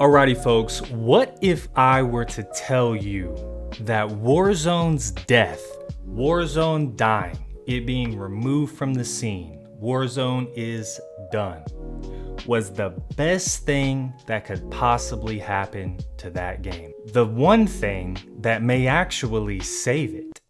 Alrighty folks, what if I were to tell you that Warzone's death, Warzone dying, it being removed from the scene, Warzone is done, was the best thing that could possibly happen to that game? The one thing that may actually save it.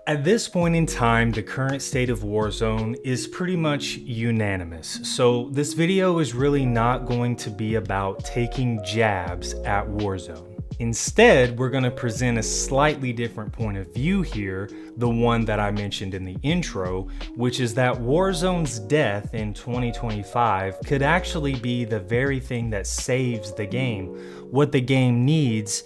At this point in time, the current state of Warzone is pretty much unanimous. So this video is really not going to be about taking jabs at Warzone. Instead, we're going to present a slightly different point of view here, the one that I mentioned in the intro, which is that Warzone's death in 2025 could actually be the very thing that saves the game, what the game needs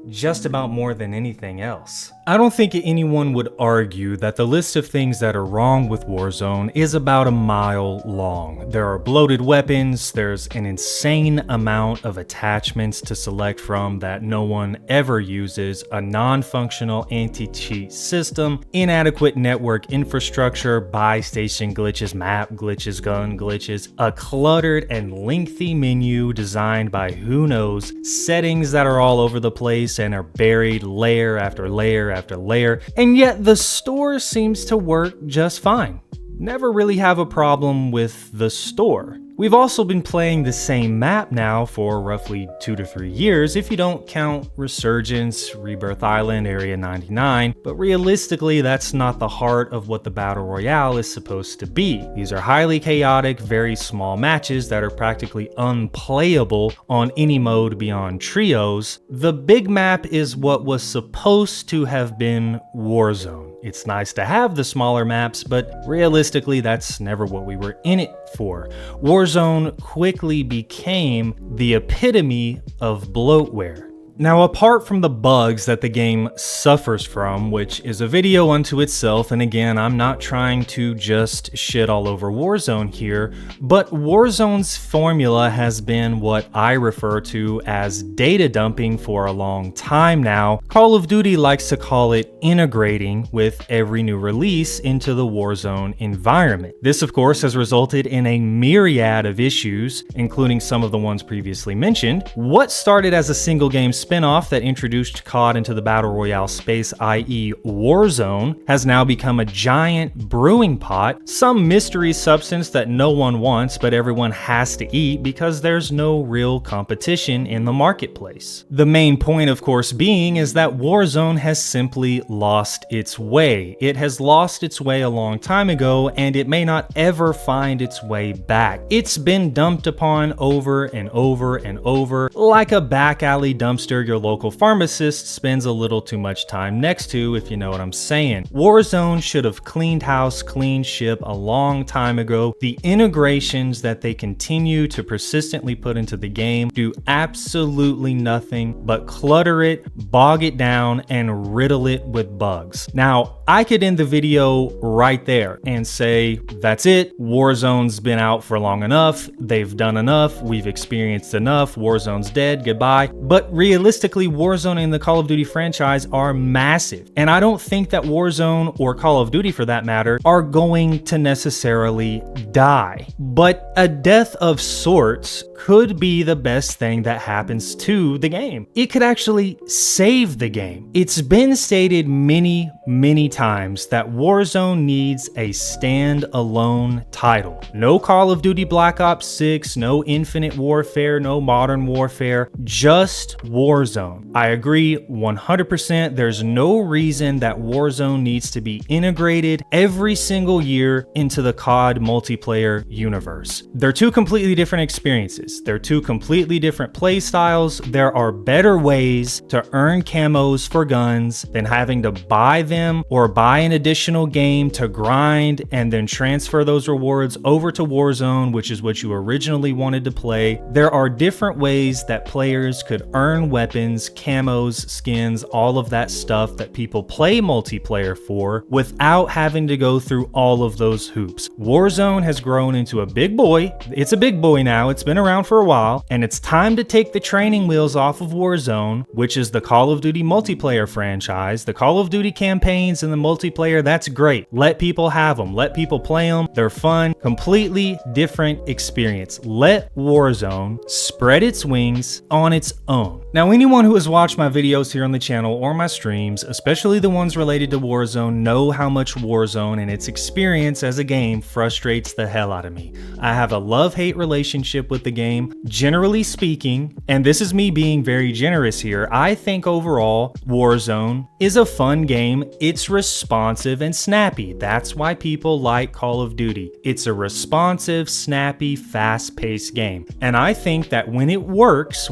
just about more than anything else. I don't think anyone would argue that the list of things that are wrong with Warzone is about a mile long. There are bloated weapons, there's an insane amount of attachments to select from that no one ever uses, a non-functional anti-cheat system, inadequate network infrastructure, buy station glitches, map glitches, gun glitches, a cluttered and lengthy menu designed by who knows, settings that are all over the place and are buried layer after layer after layer, and yet the store seems to work just fine. Never really have a problem with the store. We've also been playing the same map now for roughly 2 to 3 years if you don't count Resurgence, Rebirth Island, Area 99, but realistically that's not the heart of what the Battle Royale is supposed to be. These are highly chaotic, very small matches that are practically unplayable on any mode beyond trios. The big map is what was supposed to have been Warzone. It's nice to have the smaller maps, but realistically that's never what we were in it for. Warzone quickly became the epitome of bloatware. Now, apart from the bugs that the game suffers from, which is a video unto itself, and again, I'm not trying to just shit all over Warzone here, but Warzone's formula has been what I refer to as data dumping for a long time now. Call of Duty likes to call it integrating with every new release into the Warzone environment. This, of course, has resulted in a myriad of issues, including some of the ones previously mentioned. What started as a single game spin-off that introduced COD into the Battle Royale space, i.e. Warzone, has now become a giant brewing pot, some mystery substance that no one wants but everyone has to eat because there's no real competition in the marketplace. The main point, of course, being is that Warzone has simply lost its way. It has lost its way a long time ago, and it may not ever find its way back. It's been dumped upon over and over and over, like a back alley dumpster your local pharmacist spends a little too much time next to, if you know what I'm saying. Warzone should have cleaned house, cleaned ship a long time ago. The integrations that they continue to persistently put into the game do absolutely nothing but clutter it, bog it down, and riddle it with bugs. Now, I could end the video right there and say, that's it, Warzone's been out for long enough, they've done enough, we've experienced enough, Warzone's dead, goodbye. But realistically, Warzone and the Call of Duty franchise are massive, and I don't think that Warzone, or Call of Duty for that matter, are going to necessarily die. But a death of sorts could be the best thing that happens to the game. It could actually save the game. It's been stated many times that Warzone needs a standalone title. No Call of Duty Black Ops 6, no Infinite Warfare, no Modern Warfare, just Warzone. I agree 100%. There's no reason that Warzone needs to be integrated every single year into the COD multiplayer universe. They're two completely different experiences. They're two completely different play styles. There are better ways to earn camos for guns than having to buy them or buy an additional game to grind and then transfer those rewards over to Warzone, which is what you originally wanted to play. There are different ways that players could earn weapons weapons, camos, skins, all of that stuff that people play multiplayer for without having to go through all of those hoops. Warzone has grown into a big boy. It's a big boy now. It's been around for a while, and it's time to take the training wheels off of Warzone, which is the Call of Duty multiplayer franchise. The Call of Duty campaigns and the multiplayer, that's great. Let people have them. Let people play them. They're fun. Completely different experience. Let Warzone spread its wings on its own. Now, anyone who has watched my videos here on the channel or my streams, especially the ones related to Warzone, know how much Warzone and its experience as a game frustrates the hell out of me. I have a love-hate relationship with the game, generally speaking, and this is me being very generous here. I think overall, Warzone is a fun game. It's responsive and snappy. That's why people like Call of Duty. It's a responsive, snappy, fast-paced game. And I think that when it works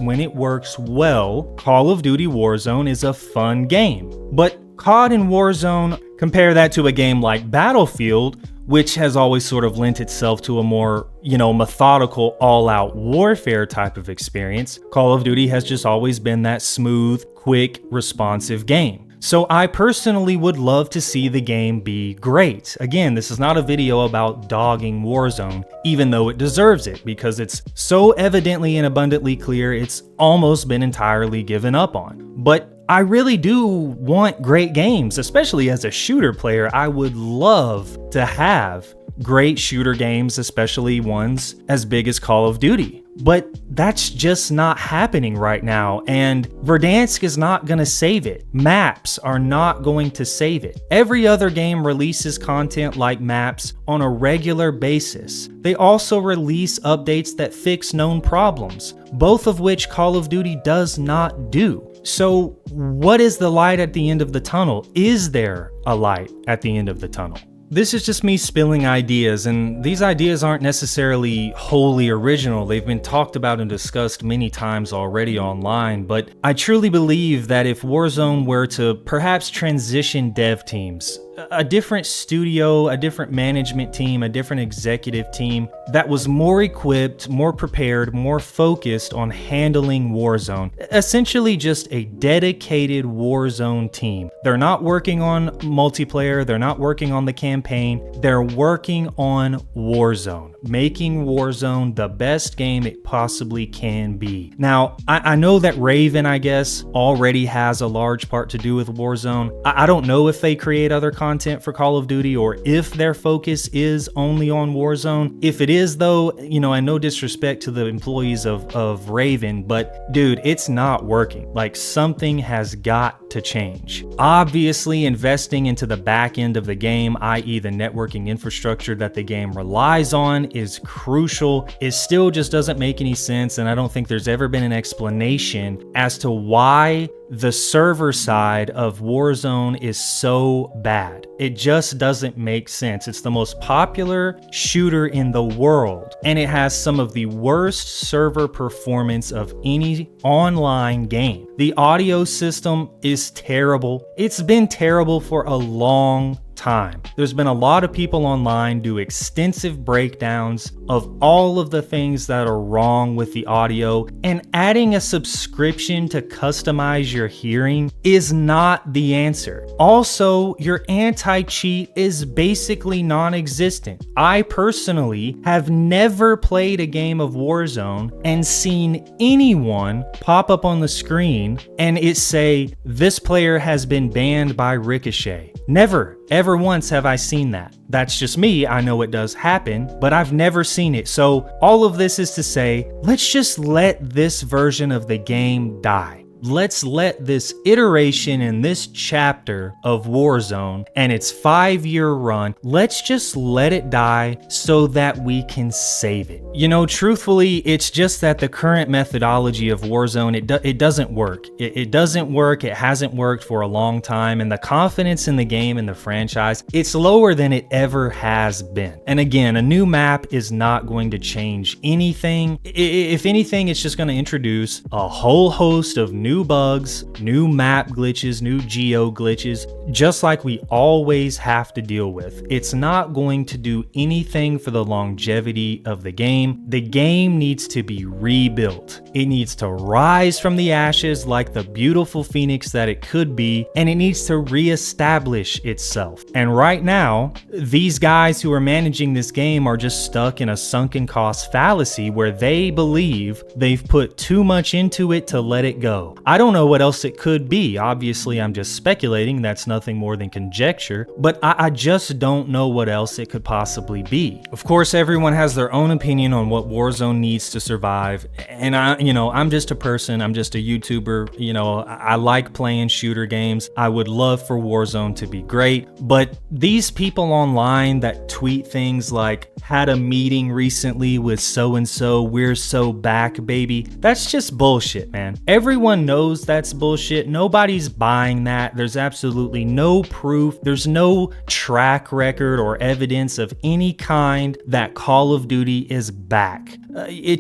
well, Call of Duty Warzone is a fun game. But COD and Warzone, compare that to a game like Battlefield, which has always sort of lent itself to a more, methodical, all-out warfare type of experience. Call of Duty has just always been that smooth, quick, responsive game. So I personally would love to see the game be great. Again, this is not a video about dogging Warzone, even though it deserves it, because it's so evidently and abundantly clear it's almost been entirely given up on. But I really do want great games, especially as a shooter player. I would love to have great shooter games, especially ones as big as Call of Duty. But that's just not happening right now, and Verdansk is not going to save it. Maps are not going to save it. Every other game releases content like maps on a regular basis. They also release updates that fix known problems, both of which Call of Duty does not do. So what is the light at the end of the tunnel? Is there a light at the end of the tunnel? This is just me spilling ideas, and these ideas aren't necessarily wholly original. They've been talked about and discussed many times already online, but I truly believe that if Warzone were to perhaps transition dev teams, a different studio, a different management team, a different executive team that was more equipped, more prepared, more focused on handling Warzone. Essentially just a dedicated Warzone team. They're not working on multiplayer, they're not working on the campaign, they're working on Warzone, making Warzone the best game it possibly can be. Now, I know that Raven, I guess, already has a large part to do with Warzone. I don't know if they create other content for Call of Duty or if their focus is only on Warzone. If it is though, and no disrespect to the employees of Raven, but dude, it's not working. Like, something has got to change. Obviously, investing into the back end of the game, i.e. the networking infrastructure that the game relies on, is crucial. It still just doesn't make any sense, and I don't think there's ever been an explanation as to why the server side of Warzone is so bad. It just doesn't make sense. It's the most popular shooter in the world, and it has some of the worst server performance of any online game. The audio system is terrible. It's been terrible for a long time. There's been a lot of people online do extensive breakdowns of all of the things that are wrong with the audio, and adding a subscription to customize your hearing is not the answer. Also, your anti-cheat is basically non-existent. I personally have never played a game of Warzone and seen anyone pop up on the screen and it say, "This player has been banned by Ricochet." Never, ever once have I seen that. That's just me. I know it does happen, but I've never seen it. So all of this is to say, let's just let this version of the game die. Let's let this iteration in this chapter of Warzone and its 5-year run, let's just let it die so that we can save it. Truthfully, it's just that the current methodology of Warzone, it doesn't work. It doesn't work. It hasn't worked for a long time, and the confidence in the game and the franchise, it's lower than it ever has been. And again, a new map is not going to change anything. If anything, it's just going to introduce a whole host of new new bugs, new map glitches, new geo glitches, just like we always have to deal with. It's not going to do anything for the longevity of the game. The game needs to be rebuilt. It needs to rise from the ashes like the beautiful phoenix that it could be, and it needs to reestablish itself. And right now, these guys who are managing this game are just stuck in a sunken cost fallacy where they believe they've put too much into it to let it go. I don't know what else it could be. Obviously, I'm just speculating. That's nothing more than conjecture, but I just don't know what else it could possibly be. Of course, everyone has their own opinion on what Warzone needs to survive, and I'm just a person, I'm just a YouTuber, I like playing shooter games. I would love for Warzone to be great, but these people online that tweet things like, had a meeting recently with so-and-so, we're so back, baby, that's just bullshit, man. Everyone knows that's bullshit. Nobody's buying that. There's absolutely no proof. There's no track record or evidence of any kind that Call of Duty is back. It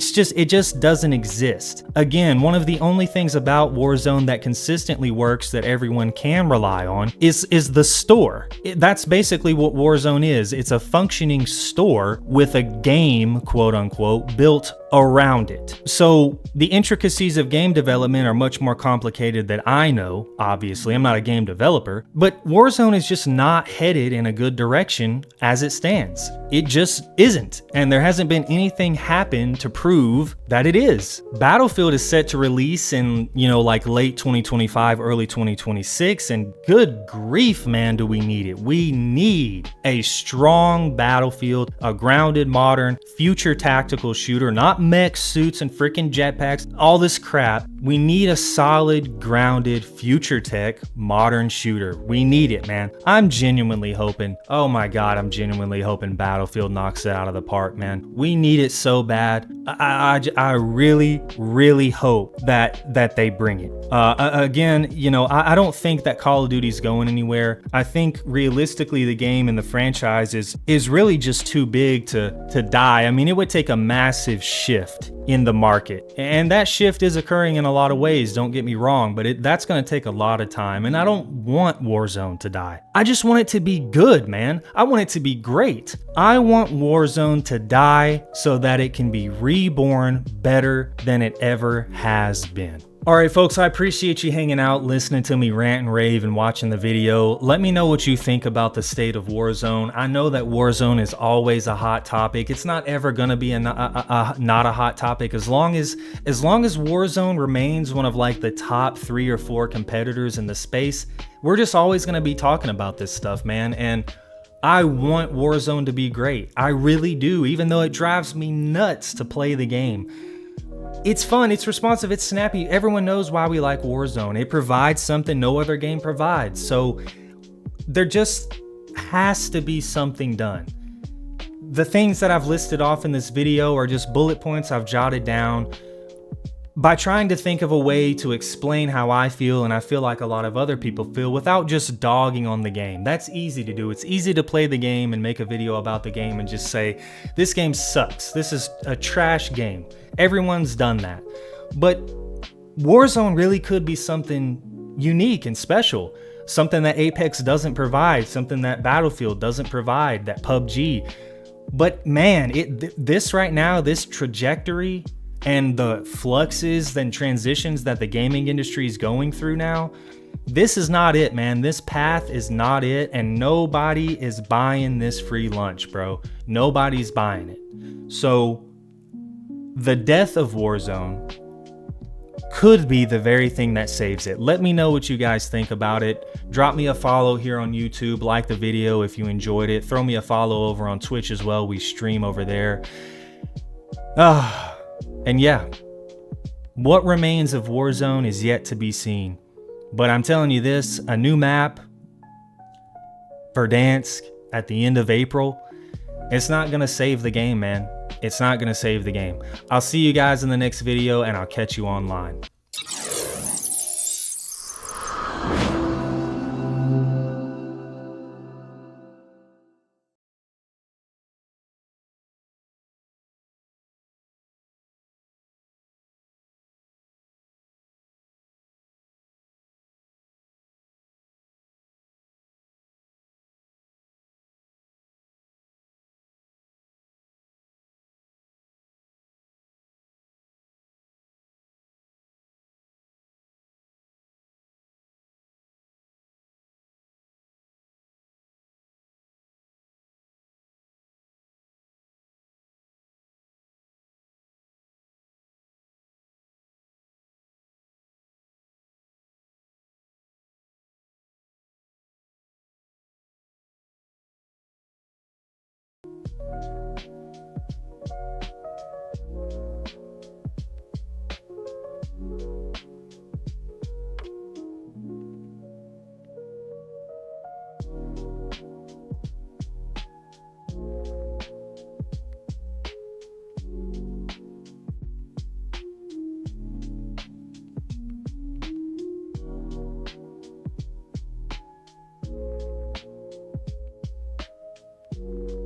just doesn't exist. Again, one of the only things about Warzone that consistently works that everyone can rely on is the store. That's basically what Warzone is. It's a functioning store with a game, quote unquote, built around it. So the intricacies of game development are much more complicated than I know. Obviously, I'm not a game developer, but Warzone is just not headed in a good direction as it stands. It just isn't. And there hasn't been anything happen to prove that it is. Battlefield is set to release in, like late 2025, early 2026. And good grief, man, do we need it. We need a strong Battlefield, a grounded, modern, future tactical shooter, not mech suits and freaking jetpacks, all this crap. We need a solid, grounded, future tech, modern shooter. We need it, man. I'm genuinely hoping, oh my God, I'm genuinely hoping Battlefield knocks it out of the park, man. We need it so bad. I really, really hope that they bring it. Again, I don't think that Call of Duty's going anywhere. I think realistically, the game and the franchise is really just too big to die. I mean, it would take a massive shift in the market, and that shift is occurring in a lot of ways, don't get me wrong, but that's going to take a lot of time, and I don't want Warzone to die. I just want it to be good, man. I want it to be great. I want Warzone to die so that it can be reborn better than it ever has been. All right, folks, I appreciate you hanging out, listening to me rant and rave and watching the video. Let me know what you think about the state of Warzone. I know that Warzone is always a hot topic. It's not ever going to be not a hot topic as long as Warzone remains one of like the top 3 or 4 competitors in the space. We're just always going to be talking about this stuff, man. And I want Warzone to be great. I really do, even though it drives me nuts to play the game. It's fun, it's responsive, it's snappy. Everyone knows why we like Warzone. It provides something no other game provides. So there just has to be something done. The things that I've listed off in this video are just bullet points I've jotted down by trying to think of a way to explain how I feel, and I feel like a lot of other people feel, without just dogging on the game. That's easy to do. It's easy to play the game and make a video about the game and just say, this game sucks. This is a trash game. Everyone's done that. But Warzone really could be something unique and special. Something that Apex doesn't provide, something that Battlefield doesn't provide, that PUBG. But man, this right now, this trajectory and the fluxes and transitions that the gaming industry is going through now, this is not it, man. This path is not it, and nobody is buying this free lunch, bro. Nobody's buying it. So the death of Warzone could be the very thing that saves it. Let me know what you guys think about it. Drop me a follow here on YouTube. Like the video if you enjoyed it. Throw me a follow over on Twitch as well. We stream over there. And yeah, what remains of Warzone is yet to be seen. But I'm telling you this, a new map, Verdansk, at the end of April, it's not going to save the game, man. It's not going to save the game. I'll see you guys in the next video, and I'll catch you online. you